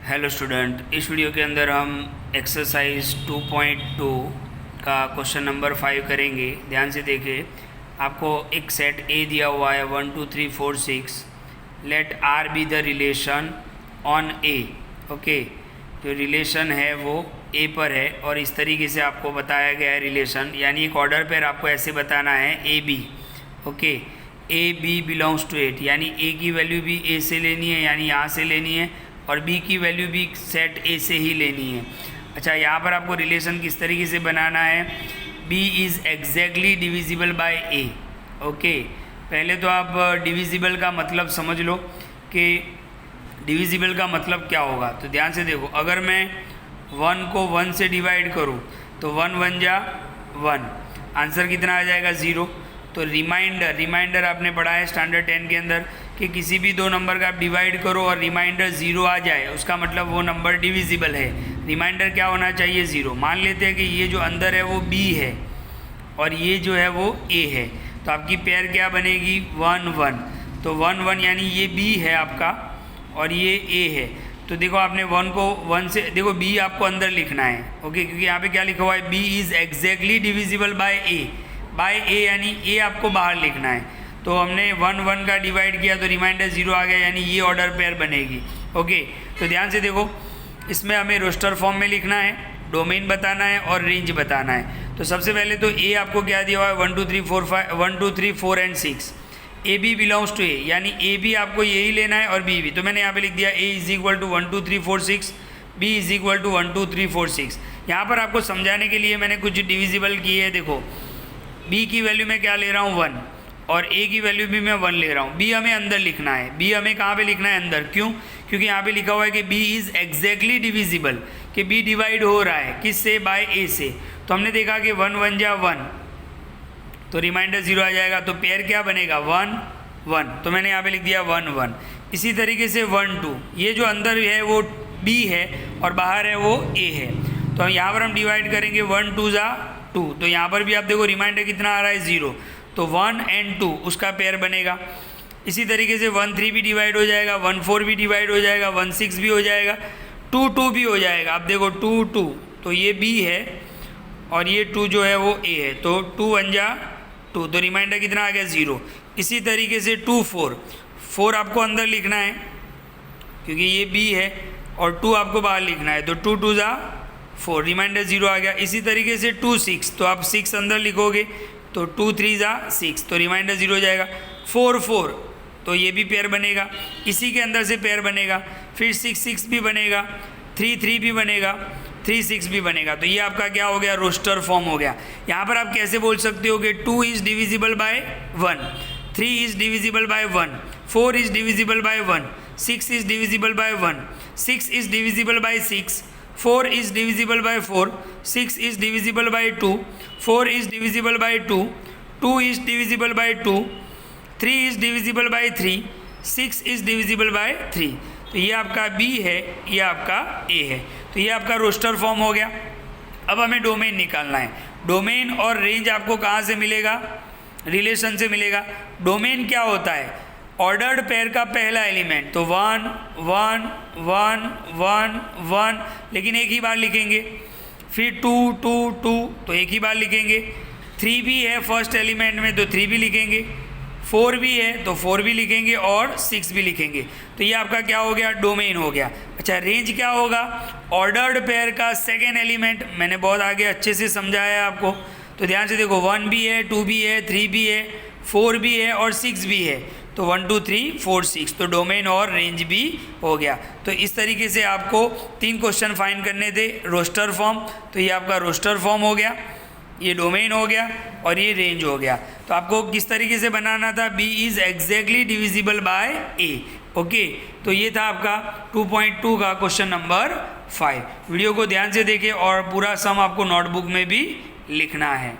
Hello student, इस video के अंदर हम एक्सरसाइज 2.2 का क्वेश्चन नंबर 5 करेंगे। ध्यान से देखिए, आपको एक सेट ए दिया हुआ है 1 2 3 4 6। Let R be the relation on A. Okay, जो रिलेशन है वो ए पर है और इस तरीके से आपको बताया गया है रिलेशन, यानी एक ऑर्डर पर आपको ऐसे बताना है A B. Okay, A B belongs to eight, यानी ए की वैल्यू भी ए से लेनी है, यानी यहाँ से लेनी है, और बी की वैल्यू भी सेट ए से ही लेनी है। अच्छा, यहाँ पर आपको रिलेशन किस तरीके से बनाना है, B is exactly divisible by A. Okay, पहले तो आप डिविजिबल का मतलब समझ लो कि डिविजिबल का मतलब क्या होगा। तो ध्यान से देखो, अगर मैं 1 को 1 से डिवाइड करूँ तो 1 1 जा 1, आंसर कितना आ जाएगा 0। तो रिमाइंडर आपने पढ़ा है स्टैंडर्ड 10 के अंदर कि किसी भी दो नंबर का आप डिवाइड करो और रिमाइंडर 0 आ जाए, उसका मतलब वो नंबर डिविजिबल है। रिमाइंडर क्या होना चाहिए, 0। मान लेते हैं कि ये जो अंदर है वो b है और ये जो है वो a है, तो आपकी पेयर क्या बनेगी 1 1। तो 1 1 यानी ये b है आपका और ये a है। तो देखो, आपने 1 को 1 से देखो, b आपको अंदर लिखना है। ओके, क्योंकि यहाँ पे क्या लिखा हुआ है, b is exactly divisible bye a, यानी a आपको बाहर लिखना है। तो हमने 1 1 का डिवाइड किया तो रिमाइंडर 0 आ गया, यानी ये ऑर्डर पेयर बनेगी। ओके, तो ध्यान से देखो, इसमें हमें रोस्टर फॉर्म में लिखना है, डोमेन बताना है और रेंज बताना है। तो सबसे पहले तो ए आपको क्या दिया हुआ है 1 2 3 4 5 1 2 3 4 and 6। A B belongs to A, यानी ए बी आपको यही लेना है और बी भी। तो मैंने यहाँ पे लिख दिया A is equal to 1 2 3 4 6, B is equal to 1 2 3 4 6। यहाँ पर आपको समझाने के लिए मैंने कुछ डिविजिबल किए है। देखो, बी की वैल्यू मैं क्या ले रहा हूँ 1 और ए की वैल्यू भी मैं 1 ले रहा हूँ। बी हमें अंदर लिखना है, बी हमें कहाँ पे लिखना है, अंदर। क्यों? क्योंकि यहाँ पे लिखा हुआ है कि बी इज़ एग्जैक्टली डिविजिबल, कि बी डिवाइड हो रहा है किससे, बाय ए से। तो हमने देखा कि 1 1 जा 1, तो रिमाइंडर 0 आ जाएगा। तो पेयर क्या बनेगा 1 1, तो मैंने यहाँ पे लिख दिया 1 1। इसी तरीके से 1 2, ये जो अंदर है वो बी है और बाहर है वो ए है। तो यहाँ पर हम डिवाइड करेंगे 1 2 जा 2, तो यहाँ पर भी आप देखो रिमाइंडर कितना आ रहा है 0, तो 1 एंड 2 उसका पेयर बनेगा। इसी तरीके से 1 3 भी डिवाइड हो जाएगा, 1 4 भी डिवाइड हो जाएगा, 1 6 भी हो जाएगा, 2 2 भी हो जाएगा। आप देखो 2 2, तो ये b है और ये 2 जो है वो a है, तो 2 1 जा 2, तो रिमाइंडर कितना आ गया 0। इसी तरीके से 2 4 4 आपको अंदर लिखना है क्योंकि ये b है और 2 आपको बाहर लिखना है, तो 2 2 जा 4, रिमाइंडर 0 आ गया। इसी तरीके से 2 6, तो आप 6 अंदर लिखोगे, तो 2 3 जा 6, तो रिमाइंडर 0 हो जाएगा। 4 4, तो ये भी पेयर बनेगा, इसी के अंदर से पेयर बनेगा। फिर 6 6 भी बनेगा, 3 3 भी बनेगा, 3 6 भी बनेगा। तो ये आपका क्या हो गया, रोस्टर फॉर्म हो गया। यहाँ पर आप कैसे बोल सकते हो कि 2 is divisible by 1, 3 is divisible by 1, 4 is divisible by 1, 6 is divisible by 1, 6 is divisible by 6, 4 is divisible by 4, 6 is divisible by 2, 4 is divisible by 2, 2 is divisible by 2, 3 is divisible by 3, 6 is divisible by 3। तो ये आपका B है, ये आपका A है। तो ये आपका रोस्टर फॉर्म हो गया। अब हमें डोमेन निकालना है। डोमेन और रेंज आपको कहाँ से मिलेगा, रिलेशन से मिलेगा। डोमेन क्या होता है, ऑर्डर्ड पेयर का पहला एलिमेंट, तो 1 1 1 1 1, लेकिन एक ही बार लिखेंगे। फिर 2 2 2, तो एक ही बार लिखेंगे। 3 भी है फर्स्ट एलिमेंट में, तो 3 भी लिखेंगे। 4 भी है तो 4 भी लिखेंगे और 6 भी लिखेंगे। तो ये आपका क्या हो गया, डोमेन हो गया। अच्छा, रेंज क्या होगा, ऑर्डर्ड पेयर का सेकेंड एलिमेंट। मैंने बहुत आगे अच्छे से समझाया है आपको, तो ध्यान से देखो, 1 भी है, 2 भी है, 3 भी है, 4 भी है और 6 भी है, तो 1 2 3 4 6, तो डोमेन और रेंज भी हो गया। तो इस तरीके से आपको 3 क्वेश्चन फाइंड करने थे। रोस्टर फॉर्म, तो ये आपका रोस्टर फॉर्म हो गया, ये डोमेन हो गया और ये रेंज हो गया। तो आपको किस तरीके से बनाना था, b is exactly divisible bye a। Okay, तो ये था आपका 2.2 का क्वेश्चन नंबर 5। वीडियो को ध्यान से देखें और पूरा सम आपको नोटबुक में भी लिखना है।